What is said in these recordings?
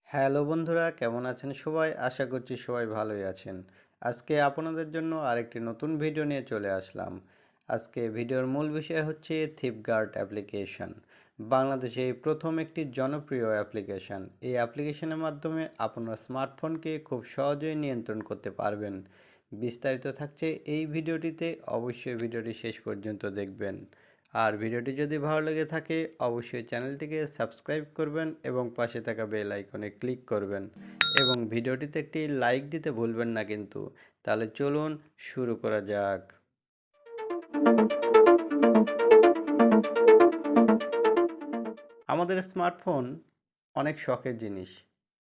Hello বন্ধুরা, কেমন আছেন সবাই? আশা করছি সবাই ভালোই আছেন। আজকে আপনাদের জন্য আরেকটি নতুন ভিডিও নিয়ে চলে আসলাম। আজকে ভিডিওর মূল বিষয় হচ্ছে থিপগার্ড অ্যাপ্লিকেশন। বাংলাদেশে এই প্রথম একটি জনপ্রিয় অ্যাপ্লিকেশন। এই অ্যাপ্লিকেশনের মাধ্যমে আপনার স্মার্টফোনকে খুব সহজেই নিয়ন্ত্রণ করতে পারবেন। বিস্তারিত থাকছে এই ভিডিওটিতে, অবশ্যই ভিডিওটি শেষ পর্যন্ত দেখবেন। আর ভিডিওটি যদি ভালো লেগে থাকে অবশ্যই চ্যানেলটিকে সাবস্ক্রাইব করবেন এবং পাশে থাকা বেল আইকনে ক্লিক করবেন এবং ভিডিওটিতে একটি লাইক দিতে ভুলবেন না কিন্তু। তাহলে চলুন শুরু করা যাক। আমাদের স্মার্টফোন অনেক শখের জিনিস।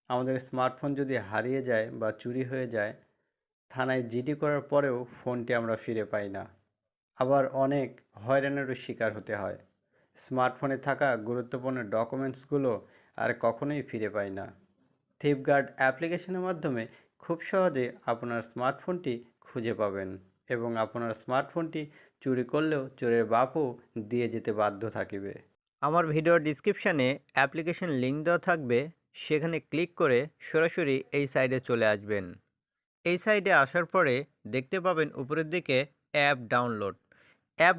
আমাদের স্মার্টফোন যদি হারিয়ে যায় বা চুরি হয়ে যায়, থানায় জিডি করার পরেও ফোনটি আমরা ফিরে পাই না। আবার অনেক হয়রানিরও শিকার হতে হয়। স্মার্টফোনে থাকা গুরুত্বপূর্ণ ডকুমেন্টসগুলো আর কখনোই ফিরে পাই না। থিপগার্ড অ্যাপ্লিকেশনের মাধ্যমে খুব সহজে আপনার স্মার্টফোনটি খুঁজে পাবেন এবং আপনার স্মার্টফোনটি চুরি করলেও চোরের বাপও দিয়ে যেতে বাধ্য থাকিবে। আমার ভিডিওর ডিসক্রিপশানে অ্যাপ্লিকেশন লিঙ্ক দেওয়া থাকবে, সেখানে ক্লিক করে সরাসরি এই সাইডে চলে আসবেন। এই সাইডে আসার পরে দেখতে পাবেন উপরের দিকে অ্যাপ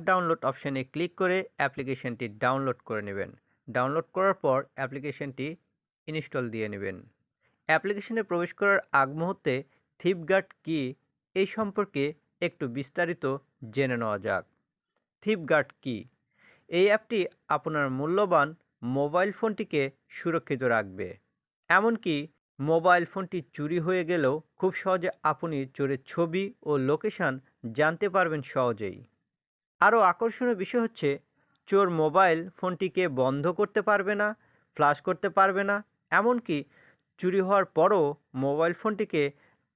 ডাউনলোড অপশানে ক্লিক করে অ্যাপ্লিকেশনটি ডাউনলোড করে নেবেন। ডাউনলোড করার পর অ্যাপ্লিকেশনটি ইনস্টল দিয়ে নেবেন। অ্যাপ্লিকেশনে প্রবেশ করার আগ মুহূর্তে থিপগার্ড কি এই সম্পর্কে একটু বিস্তারিত জেনে নেওয়া যাক। থিপগার্ড কি? এই অ্যাপটি আপনার মূল্যবান মোবাইল ফোনটিকে সুরক্ষিত রাখবে। এমনকি মোবাইল ফোনটি চুরি হয়ে গেলেও খুব সহজে আপনি চোরের ছবি ও লোকেশান জানতে পারবেন সহজেই। আরও আকর্ষণীয় বিষয় হচ্ছে, চোর মোবাইল ফোনটিকে বন্ধ করতে পারবে না, ফ্ল্যাশ করতে পারবে না, এমনকি চুরি হওয়ার পরও মোবাইল ফোনটিকে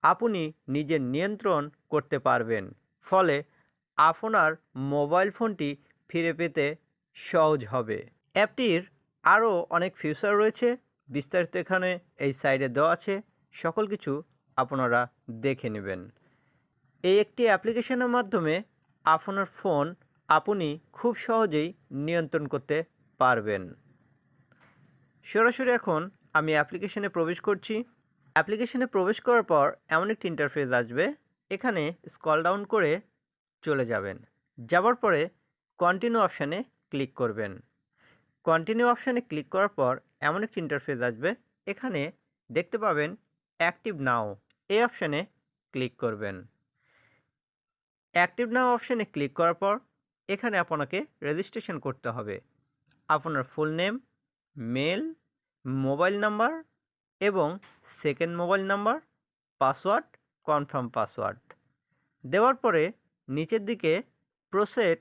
আপনি নিজের নিয়ন্ত্রণ করতে পারবেন। ফলে আপনার মোবাইল ফোনটি ফিরে পেতে সহজ হবে। অ্যাপটির আরও অনেক ফিচার রয়েছে, বিস্তারিত এখানে এই সাইডে দেওয়া আছে, সকল কিছু আপনারা দেখে নেবেন। এই একটি অ্যাপ্লিকেশনের মাধ্যমে আপনার ফোন আপনি খুব সহজেই নিয়ন্ত্রণ করতে পারবেন। সরাসরি এখন আমি অ্যাপ্লিকেশনে প্রবেশ করছি। অ্যাপ্লিকেশনে প্রবেশ করার পর এমন একটি ইন্টারফেস আসবে, এখানে স্ক্রল ডাউন করে চলে যাবেন। যাওয়ার পরে কন্টিনিউ অপশানে ক্লিক করবেন। কন্টিনিউ অপশানে ক্লিক করার পর এমন একটি ইন্টারফেস আসবে, এখানে দেখতে পাবেন অ্যাক্টিভ নাও, এই অপশানে ক্লিক করবেন। অ্যাক্টিভ নাও অপশানে ক্লিক করার পর এখানে আপনাকে রেজিস্ট্রেশন করতে হবে। আপনার full name, mail, mobile number এবং second mobile number, password, confirm password দেওয়ার পরে নিচের দিকে প্রসেড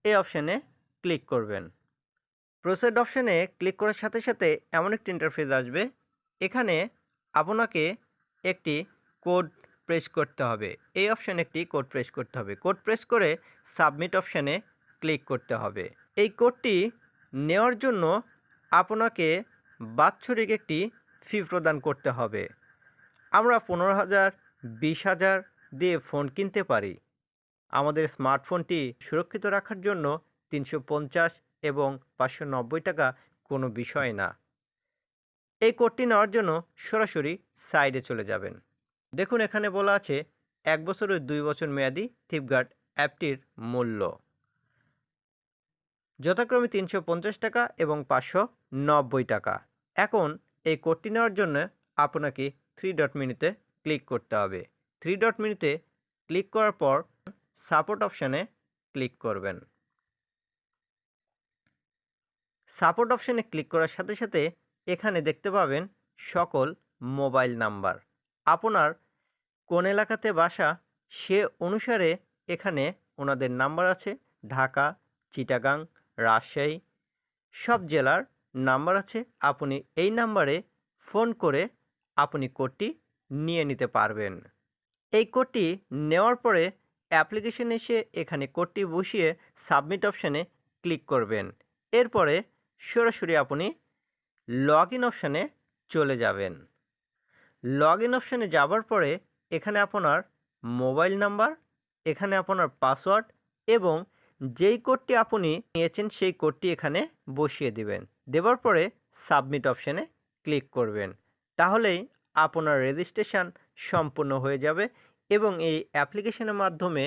এই অপশানে ক্লিক করবেন। প্রসেড অপশানে ক্লিক করার সাথে সাথে এমন একটি ইন্টারফেস আসবে, এখানে আপনাকে একটি কোড প্রেস করতে হবে। এই অপশানে একটি কোড প্রেস করতে হবে। কোড প্রেস করে সাবমিট অপশানে ক্লিক করতে হবে। এই কোডটি নেওয়ার জন্য আপনাকে বাৎসরিক একটি ফি প্রদান করতে হবে। আমরা 15,000, 20,000 দিয়ে ফোন কিনতে পারি। আমাদের স্মার্টফোনটি সুরক্ষিত রাখার জন্য 350 এবং 590 টাকা কোনো বিষয় না। এই কোডটি নেওয়ার জন্য সরাসরি সাইডে চলে যাবেন। দেখুন এখানে বলা আছে 1 বছর ও 2 বছর মেয়াদি থিপগার্ড অ্যাপটির মূল্য যথাক্রমে 350 টাকা এবং 590 টাকা। এখন এই কোডটি নেওয়ার জন্য আপনাকে 3 ডট মেনুতে ক্লিক করতে হবে। 3 ডট মেনুতে ক্লিক করার পর সাপোর্ট অপশানে ক্লিক করবেন। সাপোর্ট অপশানে ক্লিক করার সাথে সাথে এখানে দেখতে পাবেন সকল মোবাইল নাম্বার। আপনার কোন এলাকাতে বাসা সে অনুসারে এখানে ওনাদের নাম্বার আছে। ঢাকা, চিটাগাং, রাজশাহী সব জেলার নাম্বার আছে। আপনি এই নাম্বারে ফোন করে আপনি কোডটি নিয়ে নিতে পারবেন। এই কোডটি নেওয়ার পরে অ্যাপ্লিকেশনে এসে এখানে কোডটি বসিয়ে সাবমিট অপশানে ক্লিক করবেন। এরপরে সরাসরি আপনি লগ ইন অপশানে চলে যাবেন। লগ ইন অপশানে যাবার পরে এখানে আপনার মোবাইল নাম্বার, এখানে আপনার পাসওয়ার্ড এবং যেই কোডটি আপনি নিয়েছেন সেই কোডটি এখানে বসিয়ে দিবেন। দেওয়ার পরে সাবমিট অপশানে ক্লিক করবেন। তাহলেই আপনার রেজিস্ট্রেশন সম্পূর্ণ হয়ে যাবে এবং এই অ্যাপ্লিকেশনের মাধ্যমে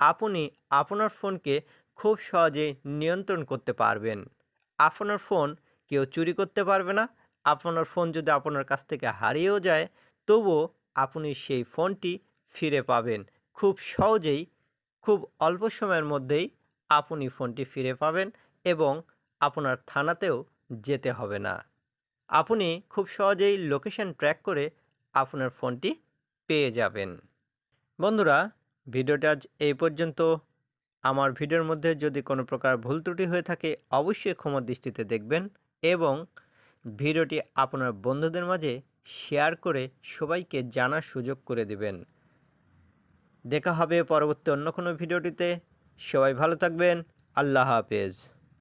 আপনি আপনার ফোনকে খুব সহজেই নিয়ন্ত্রণ করতে পারবেন। আপনার ফোন কেউ চুরি করতে পারবে না। আপনার ফোন যদি আপনার কাছ থেকে হারিয়েও যায়, তবুও আপনি সেই ফোনটি ফিরে পাবেন। খুব সহজেই, খুব অল্প সময়ের মধ্যেই আপনি ফোনটি ফিরে পাবেন এবং আপনার থানাতেও যেতে হবে না। আপনি খুব সহজেই লোকেশন ট্র্যাক করে আপনার ফোনটি পেয়ে যাবেন। বন্ধুরা, ভিডিওটা আজ এই পর্যন্ত। আমার ভিডিওর মধ্যে যদি কোনো প্রকার ভুল ত্রুটি হয়ে থাকে অবশ্যই ক্ষমার দৃষ্টিতে দেখবেন এবং ভিডিওটি আপনার বন্ধুদের মাঝে শেয়ার করে সবাইকে জানার সুযোগ করে দিবেন। দেখা হবে পরবর্তী অন্য কোনো ভিডিওটিতে। সবাই ভালো থাকবেন। আল্লাহ হাফেজ।